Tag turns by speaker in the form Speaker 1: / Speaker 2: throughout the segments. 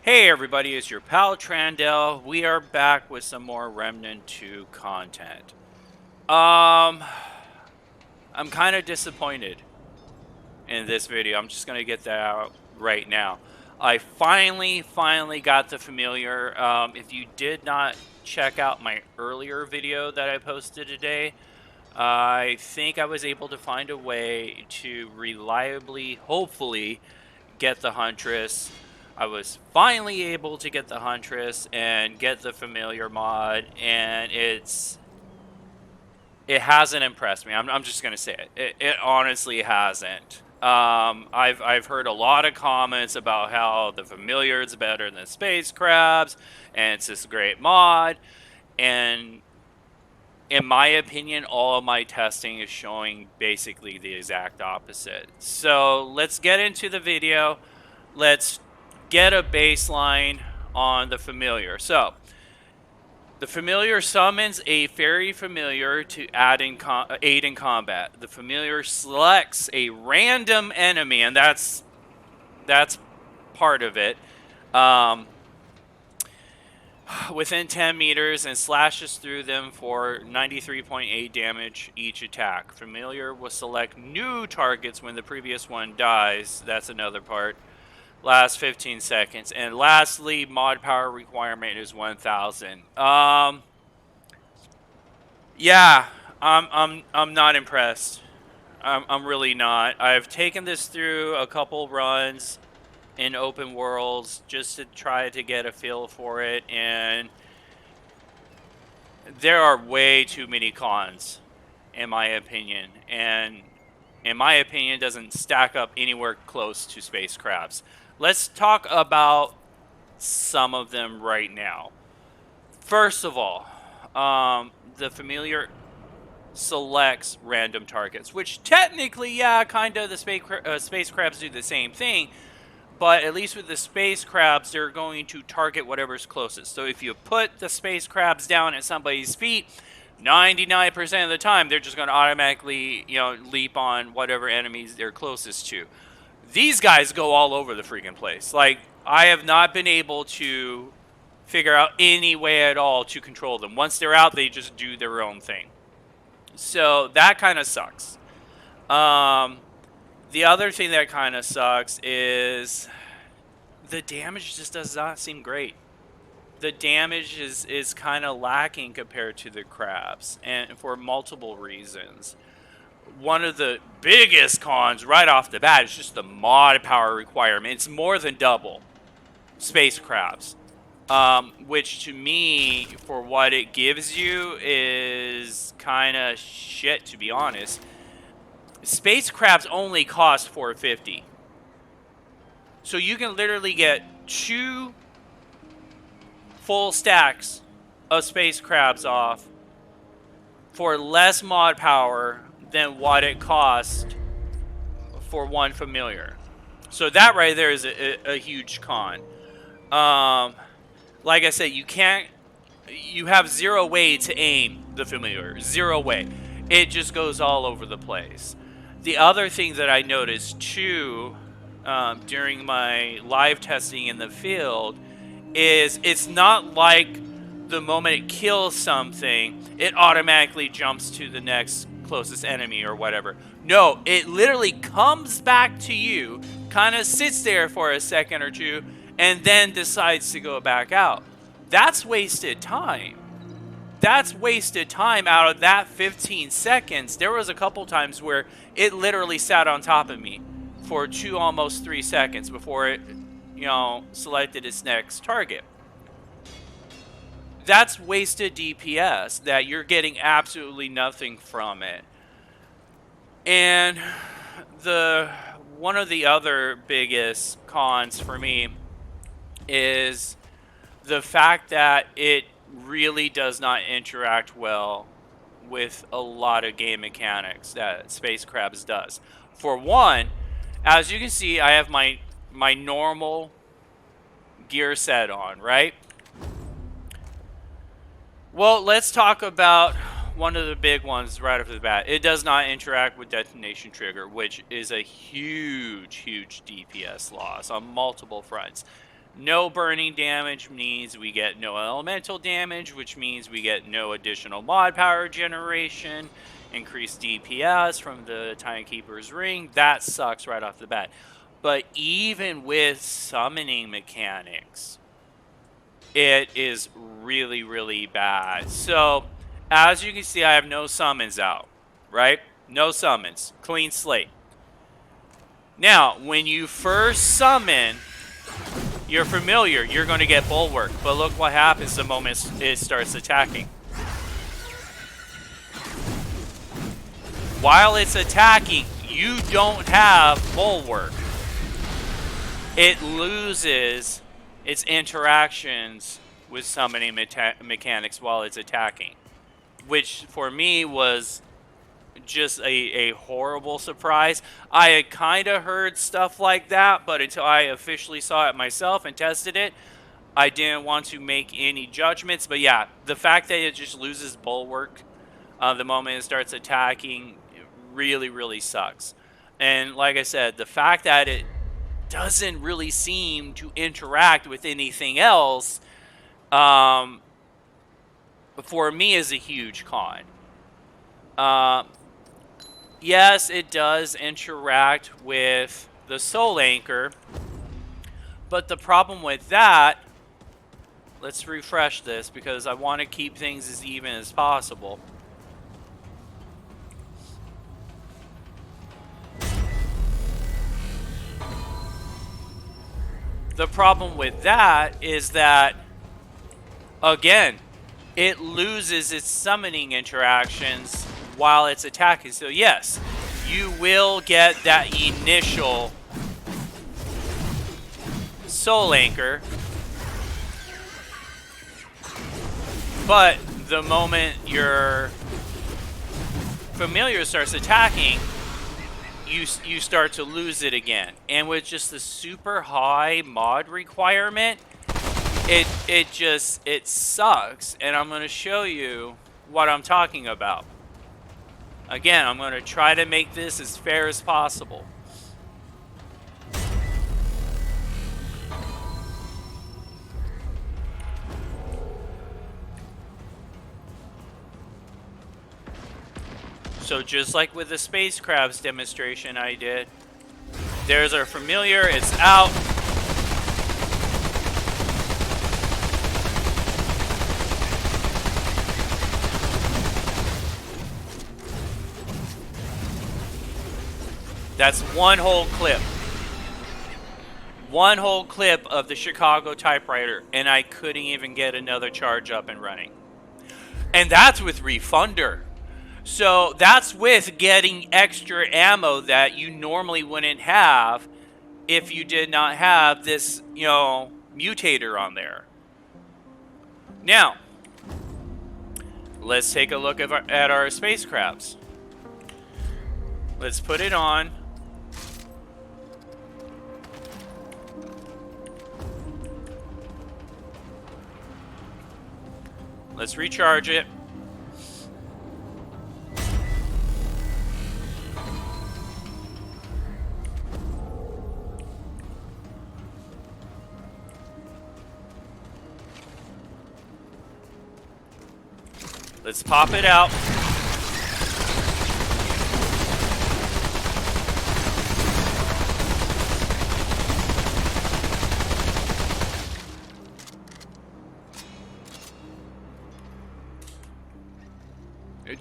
Speaker 1: Hey everybody, it's your pal Trandell. We are back with some more Remnant 2 content. Um, I'm kind of disappointed in this video. I'm just going to get that out right now. I finally got the familiar. If you did not check out my earlier video that I posted today, I think I was able to find a way to reliably, hopefully, get the Huntress. I was finally able to get the Huntress and get the familiar mod, and it hasn't impressed me. I'm just gonna say it. It honestly hasn't. I've heard a lot of comments about how the familiar is better than space crabs, and it's this great mod. And in my opinion, all of my testing is showing basically the exact opposite. So let's get into the video. Let's get a baseline on the familiar. So the familiar summons a fairy familiar to aid in combat. The familiar selects a random enemy, and that's part of it. Within 10 meters and slashes through them for 93.8 damage each attack. Familiar will select new targets when the previous one dies. That's another part. Last 15 seconds. And lastly, mod power requirement is 1000. Yeah, I'm not impressed. I'm really not. I've taken this through a couple runs in open worlds just to try to get a feel for it, and there are way too many cons, in my opinion, and in my opinion, doesn't stack up anywhere close to space crabs. Let's talk about some of them right now. First of all, the familiar selects random targets, which technically, yeah, kind of the space crabs do the same thing. But at least with the space crabs, they're going to target whatever's closest. So if you put the space crabs down at somebody's feet, 99% of the time, they're just going to automatically, leap on whatever enemies they're closest to. These guys go all over the freaking place. Like, I have not been able to figure out any way at all to control them. Once they're out, they just do their own thing. So that kind of sucks. The other thing that kind of sucks is the damage just does not seem great. The damage is kind of lacking compared to the crabs, and for multiple reasons. One of the biggest cons right off the bat is just the mod power requirement. It's more than double space crabs, which to me, for what it gives you, is kind of shit, to be honest. Space crabs only cost $450. So you can literally get 2 full stacks of space crabs off for less mod power than what it cost for one familiar. So that right there is a huge con. Like I said, you have 0 way to aim the familiar. 0 way. It just goes all over the place. The other thing that I noticed too, during my live testing in the field, is it's not like the moment it kills something, it automatically jumps to the next closest enemy or whatever. No, it literally comes back to you, kind of sits there for a second or two, and then decides to go back out. That's wasted time. That's wasted time. Out of that 15 seconds, there was a couple times where it literally sat on top of me for 2, almost 3 seconds before it, selected its next target. That's wasted DPS that you're getting absolutely nothing from it. And one of the other biggest cons for me is the fact that it really does not interact well with a lot of game mechanics that Space Crabs does. For one, as you can see, I have my normal gear set on, right? Well, let's talk about one of the big ones right off the bat. It does not interact with detonation trigger, which is a huge DPS loss on multiple fronts. No burning damage means we get no elemental damage, which means we get no additional mod power generation, increased DPS from the Timekeeper's Ring. That sucks right off the bat. But even with summoning mechanics, it is really, really bad. So, as you can see, I have no summons out, right? No summons. Clean slate. Now, when you first summon your familiar, you're going to get Bulwark. But look what happens the moment it starts attacking. While it's attacking, you don't have Bulwark. It loses its interactions with summoning mechanics while it's attacking, which for me was just a horrible surprise. I had kind of heard stuff like that, but until I officially saw it myself and tested it, I didn't want to make any judgments. But yeah, the fact that it just loses Bulwark the moment it starts attacking really, really sucks. And like I said, the fact that it doesn't really seem to interact with anything else, for me, is a huge con. Yes, it does interact with the Soul Anchor, but the problem with that, let's refresh this because I want to keep things as even as possible. The problem with that is that, again, it loses its summoning interactions while it's attacking. So yes, you will get that initial Soul Anchor, but the moment your familiar starts attacking, you start to lose it again. And with just the super high mod requirement, it sucks. And I'm going to show you what I'm talking about. Again, I'm going to try to make this as fair as possible. So just like with the Space Crabs demonstration I did, there's our familiar, it's out. That's one whole clip. One whole clip of the Chicago typewriter, and I couldn't even get another charge up and running. And that's with Refunder. So that's with getting extra ammo that you normally wouldn't have if you did not have this, mutator on there. Now, let's take a look at our Space Crabs. Let's put it on. Let's recharge it. Let's pop it out.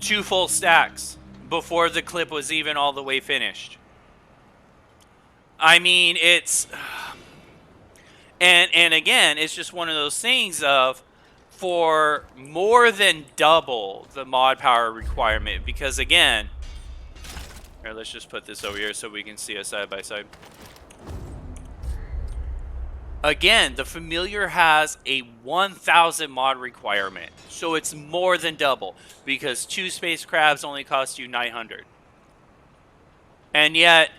Speaker 1: Two full stacks before the clip was even all the way finished. I mean, it's... And again, it's just one of those things of, for more than double the mod power requirement, because again, here, let's just put this over here so we can see it side by side. Again, the familiar has a 1,000 mod requirement, so it's more than double, because 2 Space Crabs only cost you 900. And yet,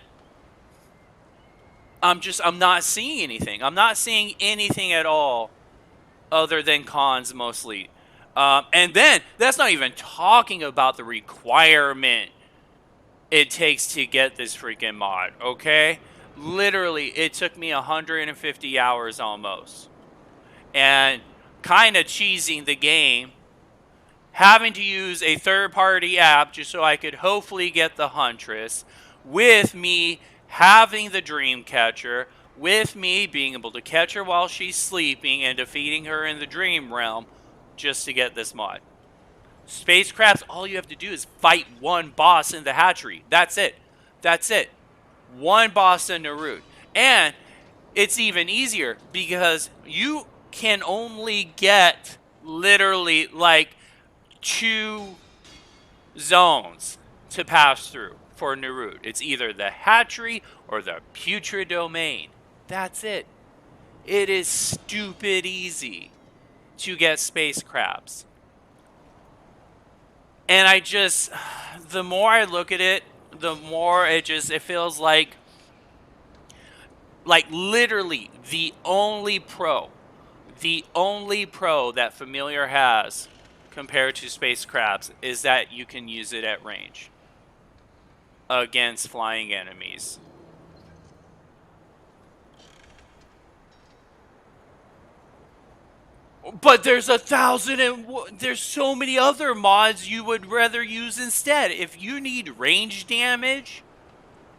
Speaker 1: I'm not seeing anything. I'm not seeing anything at all other than cons mostly. And then, that's not even talking about the requirement it takes to get this freaking mod, okay? Literally, it took me 150 hours almost. And kind of cheesing the game, having to use a third-party app just so I could hopefully get the Huntress, with me having the dream catcher, with me being able to catch her while she's sleeping and defeating her in the dream realm just to get this mod. Spacecrafts, all you have to do is fight one boss in the hatchery. That's it. That's it. One boss in Narut. And it's even easier because you can only get literally like 2 zones to pass through for Narut. It's either the hatchery or the putrid domain. That's it. It is stupid easy to get space crabs. And I just, the more I look at it, the more it feels like literally the only pro that Familiar has compared to space crabs is that you can use it at range against flying enemies. But there's 1,000 and there's so many other mods you would rather use instead. If you need range damage,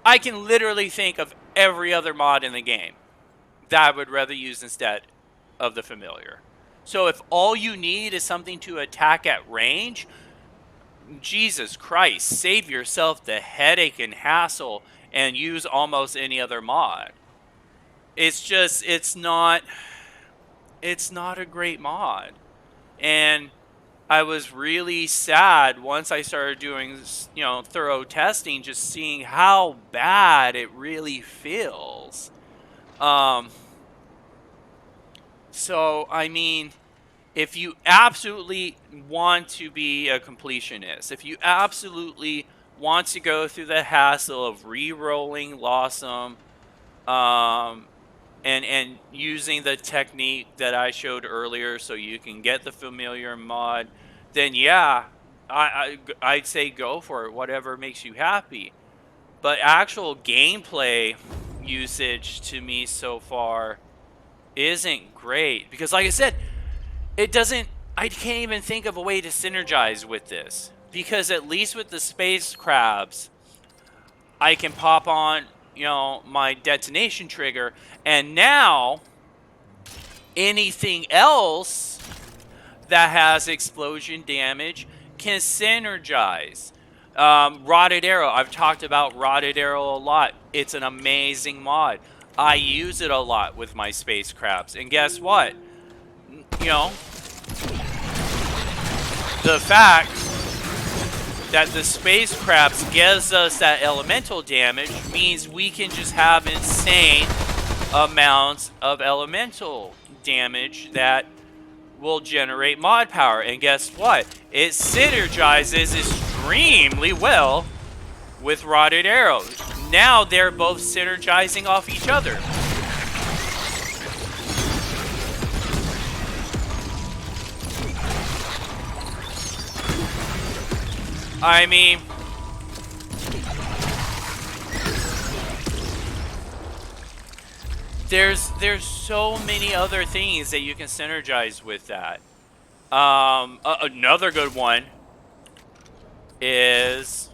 Speaker 1: I can literally think of every other mod in the game that I would rather use instead of the Familiar. So if all you need is something to attack at range, Jesus Christ, save yourself the headache and hassle and use almost any other mod. It's just, it's not a great mod. And I was really sad once I started doing, thorough testing, just seeing how bad it really feels. So, I mean, if you absolutely want to be a completionist, if you absolutely want to go through the hassle of re-rolling Lawsome, and using the technique that I showed earlier so you can get the Familiar mod, then yeah, I'd say go for it, whatever makes you happy. But actual gameplay usage to me so far isn't great. Because like I said, I can't even think of a way to synergize with this. Because at least with the space crabs, I can pop on, my detonation trigger, and now anything else that has explosion damage can synergize. Rotted Arrow, I've talked about Rotted Arrow a lot. It's an amazing mod. I use it a lot with my space crabs, and guess what? The fact that the space crabs gives us that elemental damage means we can just have insane amounts of elemental damage that will generate mod power. And guess what? It synergizes extremely well with Rotted Arrow. Now they're both synergizing off each other. I mean, there's so many other things that you can synergize with that. Another good one is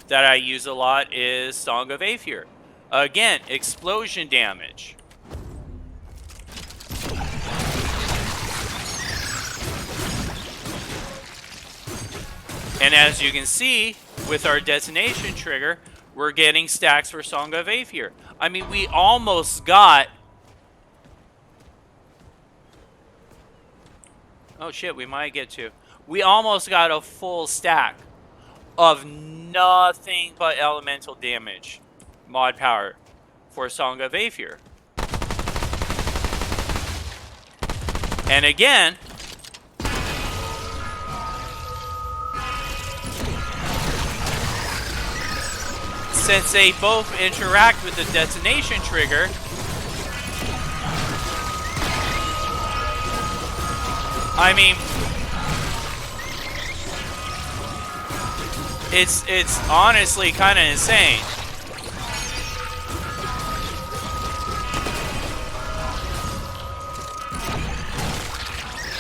Speaker 1: that I use a lot is Song of Aether. Again, explosion damage. And as you can see, with our detonation trigger, we're getting stacks for Song of Aether. I mean, we almost got... Oh shit, we might get to. We almost got a full stack of nothing but elemental damage mod power for Song of Aether. And again, since they both interact with the detonation trigger, I mean, it's honestly kind of insane.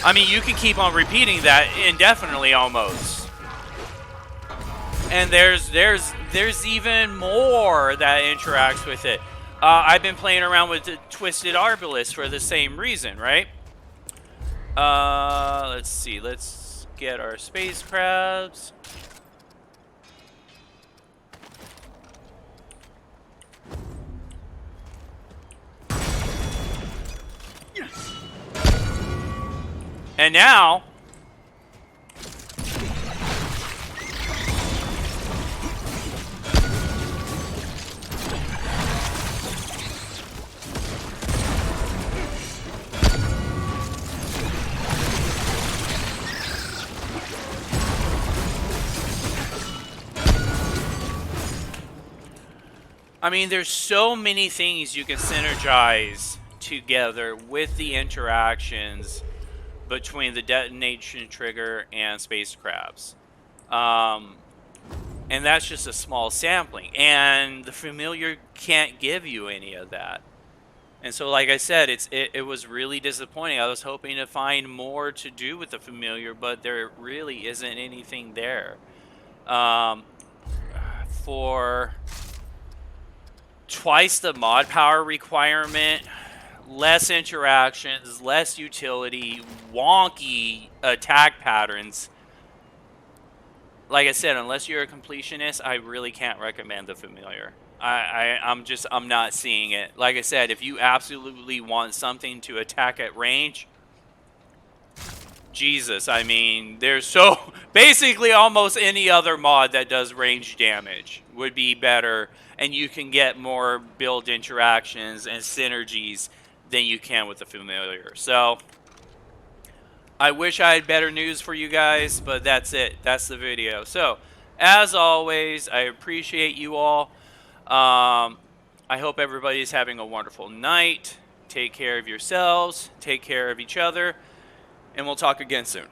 Speaker 1: I mean, you can keep on repeating that indefinitely almost. And there's even more that interacts with it. I've been playing around with the Twisted Arbalist for the same reason, right? Let's see. Let's get our space crabs. And now, I mean, there's so many things you can synergize together with the interactions between the detonation trigger and space crabs. And that's just a small sampling. And the familiar can't give you any of that. And so, like I said, it was really disappointing. I was hoping to find more to do with the familiar, but there really isn't anything there. For twice the mod power requirement, less interactions, less utility, wonky attack patterns. Like I said, unless you're a completionist, I really can't recommend the familiar. I'm not seeing it. Like I said, if you absolutely want something to attack at range, Jesus, I mean, there's so basically almost any other mod that does range damage would be better, and you can get more build interactions and synergies than you can with the familiar. So I wish I had better news for you guys, but that's it. That's the video. So, as always, I appreciate you all. I hope everybody's having a wonderful night. Take care of yourselves. Take care of each other. And we'll talk again soon.